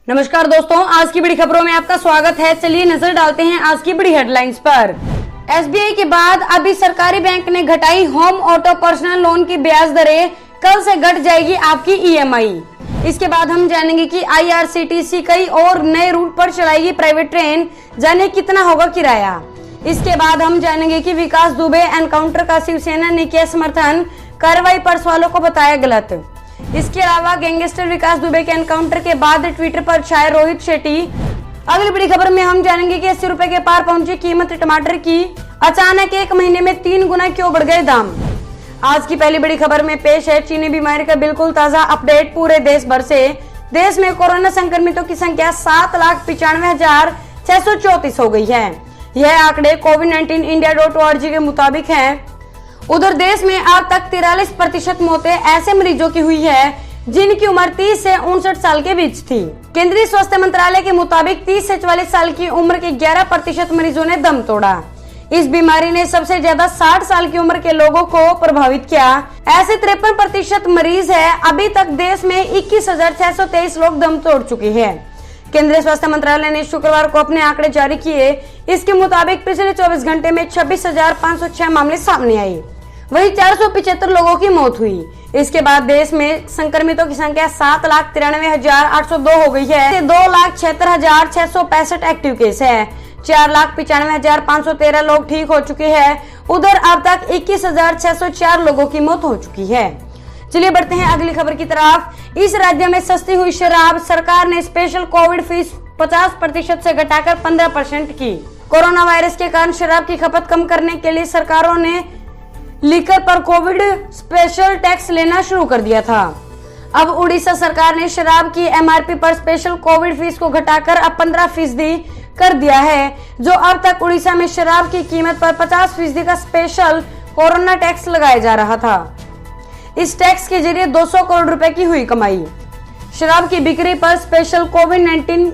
नमस्कार दोस्तों, आज की बड़ी खबरों में आपका स्वागत है। चलिए नजर डालते हैं आज की बड़ी हेडलाइंस पर। एसबीआई के बाद अभी सरकारी बैंक ने घटाई होम ऑटो पर्सनल लोन की ब्याज दरें, कल से घट जाएगी आपकी ईएमआई। इसके बाद हम जानेंगे कि आईआरसीटीसी कई और नए रूट पर चलाएगी प्राइवेट ट्रेन, जाने कितना होगा किराया। इसके बाद हम जानेंगे कि विकास दुबे एनकाउंटर का शिवसेना ने किया समर्थन, कार्रवाई पर सवालों को बताया गलत। इसके अलावा गैंगस्टर विकास दुबे के एनकाउंटर के बाद ट्विटर पर छाए रोहित शेट्टी। अगली बड़ी खबर में हम जानेंगे कि 80 रुपए के पार पहुंची कीमत टमाटर की, अचानक एक महीने में 3 गुना क्यों बढ़ गए दाम। आज की पहली बड़ी खबर में पेश है चीनी बीमारी का बिल्कुल ताजा अपडेट पूरे देश भर से। देश में कोरोना संक्रमितों की संख्या 7,95,634 हो गई है। यह आंकड़े covid19india.org के मुताबिक हैं। उधर देश में अब तक 43% मौतें ऐसे मरीजों की हुई है जिनकी उम्र 30 से 59 साल के बीच थी। केंद्रीय स्वास्थ्य मंत्रालय के मुताबिक 30 से 44 साल की उम्र के 11% मरीजों ने दम तोड़ा। इस बीमारी ने सबसे ज्यादा 60 साल की उम्र के लोगों को प्रभावित किया। ऐसे 53% मरीज है। अभी तक देश में 21,623 लोग दम तोड़ चुके हैं। केंद्रीय स्वास्थ्य मंत्रालय ने शुक्रवार को अपने आंकड़े जारी किए। इसके मुताबिक पिछले 24 घंटे में 26,506 मामले सामने आए, वही 475 लोगों की मौत हुई। इसके बाद देश में संक्रमितों की संख्या 7,93,802 हो गई है। 2,76,665 एक्टिव केस है। 4,95,513 लोग ठीक हो चुके हैं। उधर अब तक 21,604 लोगों की मौत हो चुकी है। चलिए बढ़ते हैं अगली खबर की तरफ। इस राज्य में सस्ती हुई शराब, सरकार ने स्पेशल कोविड फीस 50% से घटाकर 15% की। कोरोना वायरस के कारण शराब की खपत कम करने के लिए सरकारों ने लिकर पर कोविड स्पेशल टैक्स लेना शुरू कर दिया था। अब उड़ीसा सरकार ने शराब की एमआरपी पर स्पेशल कोविड फीस को घटाकर अब 15% कर दिया है, जो अब तक उड़ीसा में शराब की कीमत पर 50% का स्पेशल कोरोना टैक्स लगाया जा रहा था। इस टैक्स के जरिए 200 करोड़ रुपए की हुई कमाई। शराब की बिक्री पर स्पेशल कोविड-19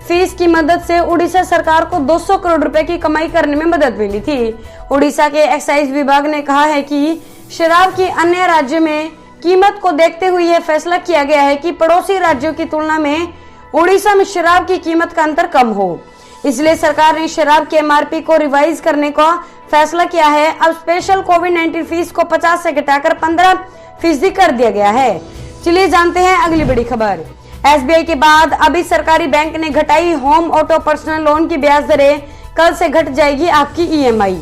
फीस की मदद से उड़ीसा सरकार को 200 करोड़ रुपए की कमाई करने में मदद मिली थी। उड़ीसा के एक्साइज विभाग ने कहा है कि शराब की अन्य राज्यों में कीमत को देखते हुए यह फैसला किया गया है कि पड़ोसी राज्यों की तुलना में उड़ीसा में शराब की कीमत का अंतर कम हो। इसलिए सरकार ने शराब की एमआरपी को रिवाइज करने का फैसला किया है। अब स्पेशल कोविड-19 फीस को 50 से घटाकर 15% कर दिया गया है। चलिए जानते हैं अगली बड़ी खबर। एसबीआई के बाद अभी सरकारी बैंक ने घटाई होम ऑटो पर्सनल लोन की ब्याज दरें, कल से घट जाएगी आपकी ईएमआई।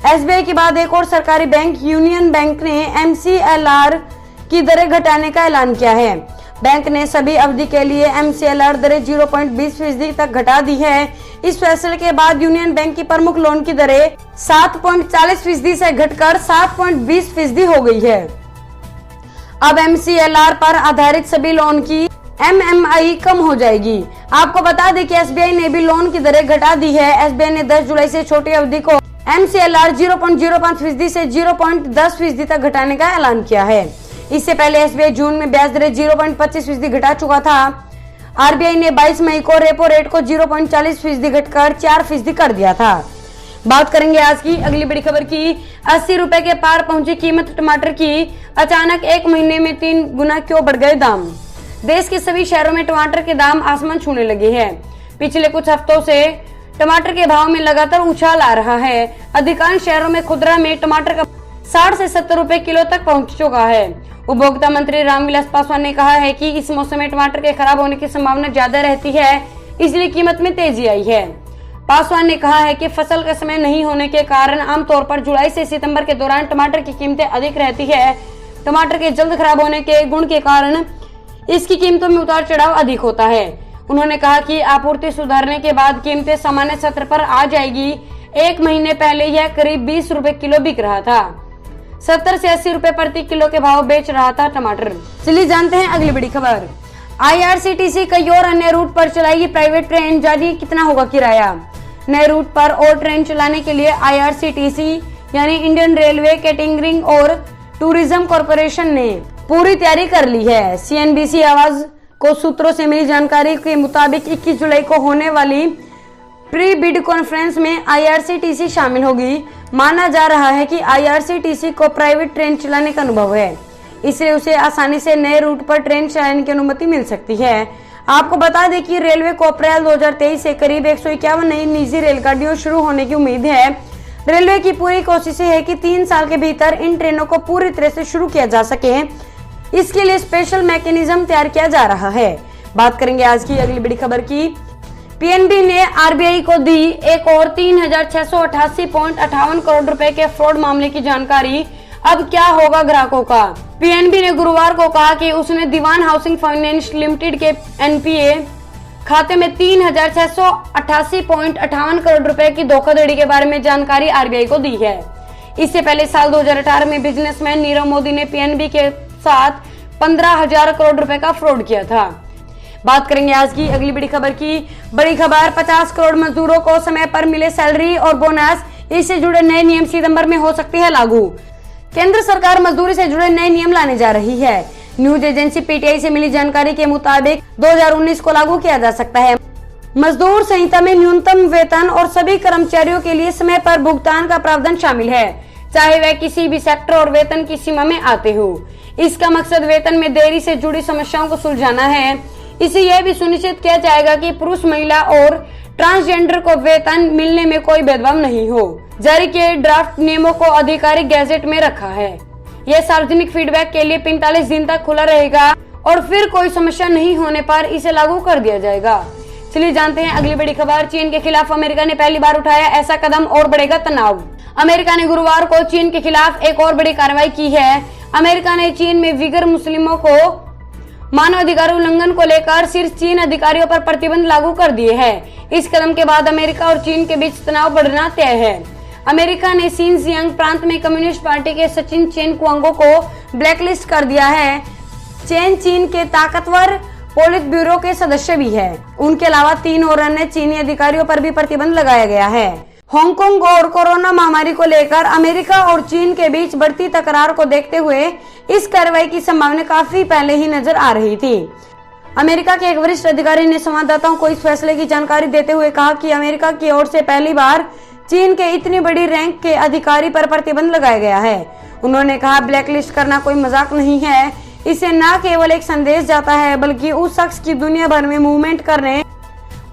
एसबीआई के बाद एक और सरकारी बैंक यूनियन बैंक ने एमसीएलआर की दरें घटाने का ऐलान किया है। बैंक ने सभी अवधि के लिए एमसीएलआर दरें 0.20% तक घटा दी है। इस फैसले के बाद यूनियन बैंक की प्रमुख लोन की दरें 7.40% से घटकर 7.20% हो गई है। अब एमसीएलआर पर आधारित सभी लोन की एमएमआई कम हो जाएगी। आपको बता दें कि एसबीआई ने भी लोन की दरें घटा दी है। एसबीआई ने 10 जुलाई से छोटी अवधि को एमसीएलआर 0.05% से 0.10% तक घटाने का ऐलान किया है। इससे पहले एसबीआई जून में ब्याज दरें 0.25% घटा चुका था। आरबीआई ने 22 मई को रेपो रेट को 0.40% घटकर 4% कर दिया था। बात करेंगे आज की अगली बड़ी खबर की। 80 रुपए के पार पहुंची कीमत टमाटर की, अचानक एक महीने में 3 गुना क्यों बढ़ गए दाम। देश के सभी शहरों में टमाटर के दाम आसमान छूने लगे हैं। पिछले कुछ हफ्तों से टमाटर के भाव में लगातार उछाल आ रहा है। अधिकांश शहरों में खुदरा में टमाटर का 60 से 70 रुपए किलो तक पहुंच चुका है। उपभोक्ता मंत्री रामविलास पासवान ने कहा है कि इस मौसम में टमाटर के खराब होने की संभावना ज्यादा रहती है, इसलिए कीमत में तेजी आई है। पासवान ने कहा है कि फसल का समय नहीं होने के कारण आमतौर पर जुलाई से सितंबर के दौरान टमाटर की कीमतें अधिक रहती है। टमाटर के जल्द खराब होने के गुण के कारण इसकी कीमतों में उतार चढ़ाव अधिक होता है। उन्होंने कहा कि आपूर्ति सुधारने के बाद कीमतें सामान्य स्तर पर आ जाएगी। एक महीने पहले यह करीब 20 रुपए किलो बिक रहा था। 70 से 80 रुपए प्रति किलो के भाव बेच रहा था टमाटर। चलिए जानते हैं अगली बड़ी खबर। आईआरसीटीसी कई और अन्य रूट पर चलाएगी प्राइवेट ट्रेन, जानिए कितना होगा किराया। नए रूट पर और ट्रेन चलाने के लिए आईआरसीटीसी यानी इंडियन रेलवे कैटरिंग और टूरिज्म कॉरपोरेशन ने पूरी तैयारी कर ली है। सीएनबीसी आवाज को सूत्रों से मिली जानकारी के मुताबिक 21 जुलाई को होने वाली प्री बिड कॉन्फ्रेंस में आईआरसीटीसी शामिल होगी। माना जा रहा है कि आईआरसीटीसी को प्राइवेट ट्रेन चलाने का अनुभव है, इसलिए उसे आसानी से नए रूट पर ट्रेन चलाने की अनुमति मिल सकती है। आपको बता दें कि रेलवे को अप्रैल 2023 से करीब 151 नई निजी रेलगाड़ियां शुरू होने की उम्मीद है। रेलवे की पूरी कोशिश है कि 3 साल के भीतर इन ट्रेनों को पूरी तरह से शुरू किया जा सके। इसके लिए स्पेशल मैकेनिज्म तैयार किया जा रहा है। बात करेंगे आज की अगली बड़ी खबर की। पीएनबी ने आरबीआई को दी एक और 3688.58 करोड़ रुपए के फ्रॉड मामले की जानकारी। अब क्या होगा ग्राहकों का। पीएनबी ने गुरुवार को कहा कि उसने दीवान हाउसिंग फाइनेंस लिमिटेड के एनपीए खाते में 3688.58 करोड़ रुपए की धोखाधड़ी के बारे में जानकारी आरबीआई को दी है। इससे पहले साल 2018 में बिजनेसमैन नीरव मोदी ने पीएनबी के साथ 15,000 करोड़ रुपए का फ्रॉड किया था। बात करेंगे आज की अगली बड़ी खबर की। बड़ी खबर 50 करोड़ मजदूरों को समय पर मिले सैलरी और बोनस, इससे जुड़े नए नियम सितंबर में हो सकते हैं लागू। केंद्र सरकार मजदूरी से जुड़े नए नियम लाने जा रही है। न्यूज एजेंसी पीटीआई से मिली जानकारी के मुताबिक 2019 को लागू किया जा सकता है। मजदूर संहिता में न्यूनतम वेतन और सभी कर्मचारियों के लिए समय पर भुगतान का प्रावधान शामिल है, चाहे वह किसी भी सेक्टर और वेतन की सीमा में आते हो। इसका मकसद वेतन में देरी से जुड़ी समस्याओं को सुलझाना है। इसे यह भी सुनिश्चित किया जाएगा कि पुरुष, महिला और ट्रांसजेंडर को वेतन मिलने में कोई भेदभाव नहीं हो। जारी किए ड्राफ्ट नियमों को आधिकारिक गैजेट में रखा है। यह सार्वजनिक फीडबैक के लिए 45 दिन तक खुला रहेगा और फिर कोई समस्या नहीं होने पर इसे लागू कर दिया जाएगा। चलिए जानते हैं अगली बड़ी खबर। चीन के खिलाफ अमेरिका ने पहली बार उठाया ऐसा कदम और बढ़ेगा तनाव। अमेरिका ने गुरुवार को चीन के खिलाफ एक और बड़ी कार्रवाई की है। अमेरिका ने चीन में विगर मुस्लिमों को मानवाधिकार उल्लंघन को लेकर शीर्ष चीन अधिकारियों पर प्रतिबंध लागू कर दिए हैं। इस कदम के बाद अमेरिका और चीन के बीच तनाव बढ़ना तय है। अमेरिका ने शिनजियांग प्रांत में कम्युनिस्ट पार्टी के सचिन चेन कुआंगो को ब्लैकलिस्ट कर दिया है। चेन चीन के ताकतवर पोलित ब्यूरो के सदस्य भी है। उनके अलावा 3 और अन्य चीनी अधिकारियों पर भी प्रतिबंध लगाया गया है। हांगकांग और कोरोना महामारी को लेकर अमेरिका और चीन के बीच बढ़ती तकरार को देखते हुए इस कार्रवाई की संभावना काफी पहले ही नजर आ रही थी। अमेरिका के एक वरिष्ठ अधिकारी ने संवाददाताओं को इस फैसले की जानकारी देते हुए कहा कि अमेरिका की ओर से पहली बार चीन के इतनी बड़ी रैंक के अधिकारी पर प्रतिबंध लगाया गया है। उन्होंने कहा, ब्लैकलिस्ट करना कोई मजाक नहीं है। इससे न केवल एक संदेश जाता है बल्कि उस शख्स की दुनिया भर में मूवमेंट करने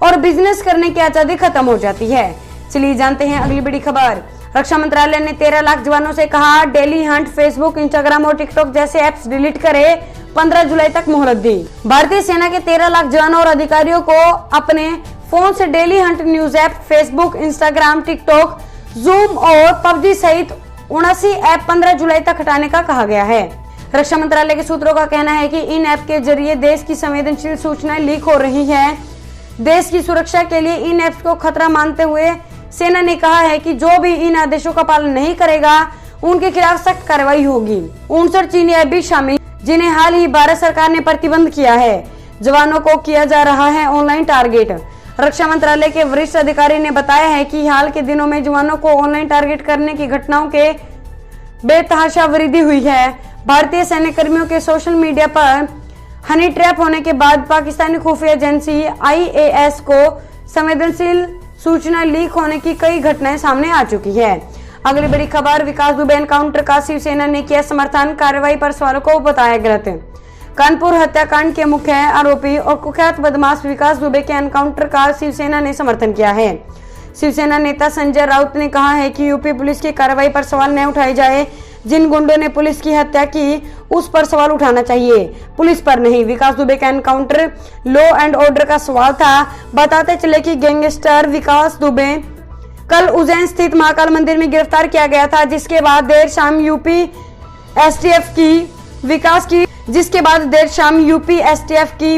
और बिजनेस करने की आजादी खत्म हो जाती है। चलिए जानते हैं अगली बड़ी खबर। रक्षा मंत्रालय ने 13 लाख जवानों से कहा, डेली हंट, फेसबुक, इंस्टाग्राम और टिकटॉक जैसे ऐप्स डिलीट करे। 15 जुलाई तक मोहलत दी। भारतीय सेना के 13 लाख जवानों और अधिकारियों को अपने फोन से daily Hunt news app, Facebook, Instagram, TikTok, zoom और पबजी सहित 79 ऐप 15 जुलाई तक हटाने का कहा गया है। रक्षा मंत्रालय के सूत्रों का कहना है कि इन ऐप के जरिए देश की संवेदनशील सूचनाएं लीक हो रही है। देश की सुरक्षा के लिए इन ऐप्स को खतरा मानते हुए सेना ने कहा है कि जो भी इन आदेशों का पालन नहीं करेगा उनके खिलाफ सख्त कार्रवाई होगी। 59 चीनी ऐप भी शामिल, जिन्हें हाल ही भारत सरकार ने प्रतिबंध किया है। जवानों को किया जा रहा है ऑनलाइन टारगेट। रक्षा मंत्रालय के वरिष्ठ अधिकारी ने बताया है कि हाल के दिनों में जवानों को ऑनलाइन टारगेट करने की घटनाओं के बेतहाशा वृद्धि हुई है। भारतीय सैन्य कर्मियों के सोशल मीडिया पर हनी ट्रैप होने के बाद पाकिस्तानी खुफिया एजेंसी IAS को संवेदनशील सूचना लीक होने की कई घटनाएं सामने आ चुकी है। अगली बड़ी खबर, विकास दुबे एनकाउंटर का शिवसेना ने किया समर्थन, कार्रवाई पर सवालों को बताया गलत। कानपुर हत्याकांड के मुख्य आरोपी और कुख्यात बदमाश विकास दुबे के एनकाउंटर का शिवसेना ने समर्थन किया है। शिवसेना नेता संजय राउत ने कहा है कि यूपी पुलिस की कार्रवाई पर सवाल न उठाए जाए। जिन गुंडों ने पुलिस की हत्या की उस पर सवाल उठाना चाहिए, पुलिस पर नहीं। विकास दुबे का एनकाउंटर लॉ एंड ऑर्डर का सवाल था। बताते चले कि गैंगस्टर विकास दुबे कल उज्जैन स्थित महाकाल मंदिर में गिरफ्तार किया गया था, जिसके बाद देर शाम यूपी एसटीएफ की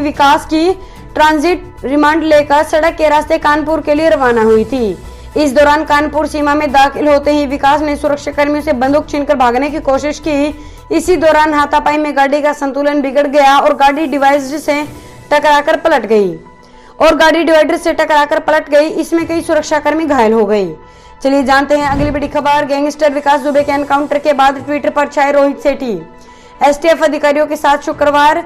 विकास की ट्रांजिट रिमांड लेकर सड़क के रास्ते कानपुर के लिए रवाना हुई थी। इस दौरान कानपुर सीमा में दाखिल होते ही विकास ने सुरक्षा कर्मियों से बंदूक छीनकर भागने की कोशिश की। इसी दौरान हाथापाई में गाड़ी का संतुलन बिगड़ गया और गाड़ी डिवाइडर से टकराकर पलट गई। इसमें कई सुरक्षाकर्मी घायल हो गए। चलिए जानते हैं अगली बड़ी खबर। गैंगस्टर विकास दुबे के एनकाउंटर के बाद ट्विटर पर छाए रोहित सेठी। एसटीएफ अधिकारियों के साथ शुक्रवार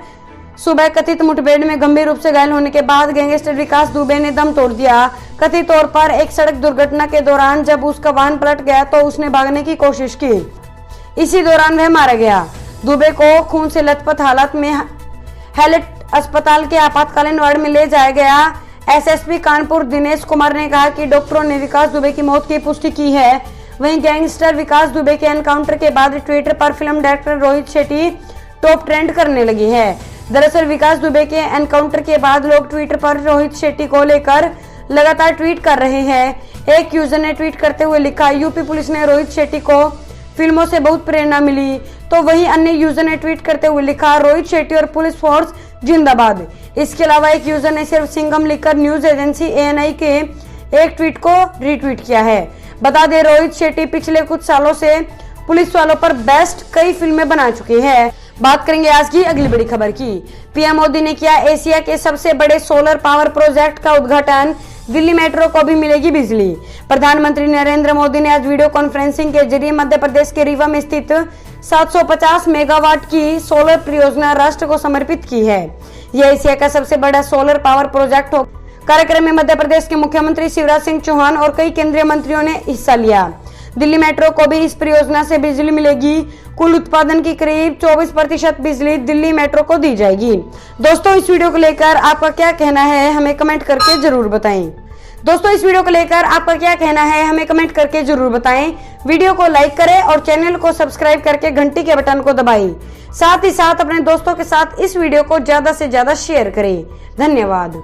सुबह कथित मुठभेड़ में गंभीर रूप से घायल होने के बाद गैंगस्टर विकास दुबे ने दम तोड़ दिया। कथित तौर पर एक सड़क दुर्घटना के दौरान जब उसका वाहन पलट गया तो उसने भागने की कोशिश की। इसी दौरान वह मारा गया। दुबे को खून से लथपथ हालत में अस्पताल के आपातकालीन वार्ड में ले जाया गया। एसएसपी कानपुर दिनेश कुमार ने कहा कि डॉक्टरों ने विकास दुबे की मौत की पुष्टि की है। वहीं गैंगस्टर विकास दुबे के एनकाउंटर के बाद ट्विटर पर film director Rohit Shetty top trend करने लगी है। दरअसल विकास दुबे के एनकाउंटर के बाद लोग ट्विटर पर रोहित शेट्टी को लेकर लगातार ट्वीट कर रहे हैं। एक यूजर ने ट्वीट करते हुए लिखा, यूपी पुलिस ने रोहित शेट्टी को फिल्मों से बहुत प्रेरणा मिली। तो वहीं अन्य यूजर ने ट्वीट करते हुए लिखा, रोहित शेट्टी और पुलिस फोर्स जिंदाबाद। इसके अलावा एक यूजर ने सिर्फ सिंघम लिखकर न्यूज एजेंसी ANI के एक ट्वीट को रीट्वीट किया है। बता दें, रोहित शेट्टी पिछले कुछ सालों से पुलिस वालों पर बेस्ट कई फिल्में बना चुके हैं। बात करेंगे आज की अगली बड़ी खबर की। पीएम मोदी ने किया एशिया के सबसे बड़े सोलर पावर प्रोजेक्ट का उद्घाटन। दिल्ली मेट्रो को भी मिलेगी बिजली। प्रधानमंत्री नरेंद्र मोदी ने आज वीडियो कॉन्फ्रेंसिंग के जरिए मध्य प्रदेश के रीवा में स्थित 750 मेगावाट की सोलर परियोजना राष्ट्र को समर्पित की है। यह एशिया का सबसे बड़ा सोलर पावर प्रोजेक्ट हो। कार्यक्रम में मध्य प्रदेश के मुख्यमंत्री शिवराज सिंह चौहान और कई केंद्रीय मंत्रियों ने हिस्सा लिया। दिल्ली मेट्रो को भी इस परियोजना से बिजली मिलेगी। कुल उत्पादन की करीब 24% बिजली दिल्ली मेट्रो को दी जाएगी। दोस्तों, इस वीडियो को लेकर आपका क्या कहना है हमें कमेंट करके जरूर बताएं। वीडियो को लाइक करें और चैनल को सब्सक्राइब करके घंटी के बटन को दबाएं। साथ ही साथ अपने दोस्तों के साथ इस वीडियो को ज्यादा से ज्यादा शेयर करें। धन्यवाद।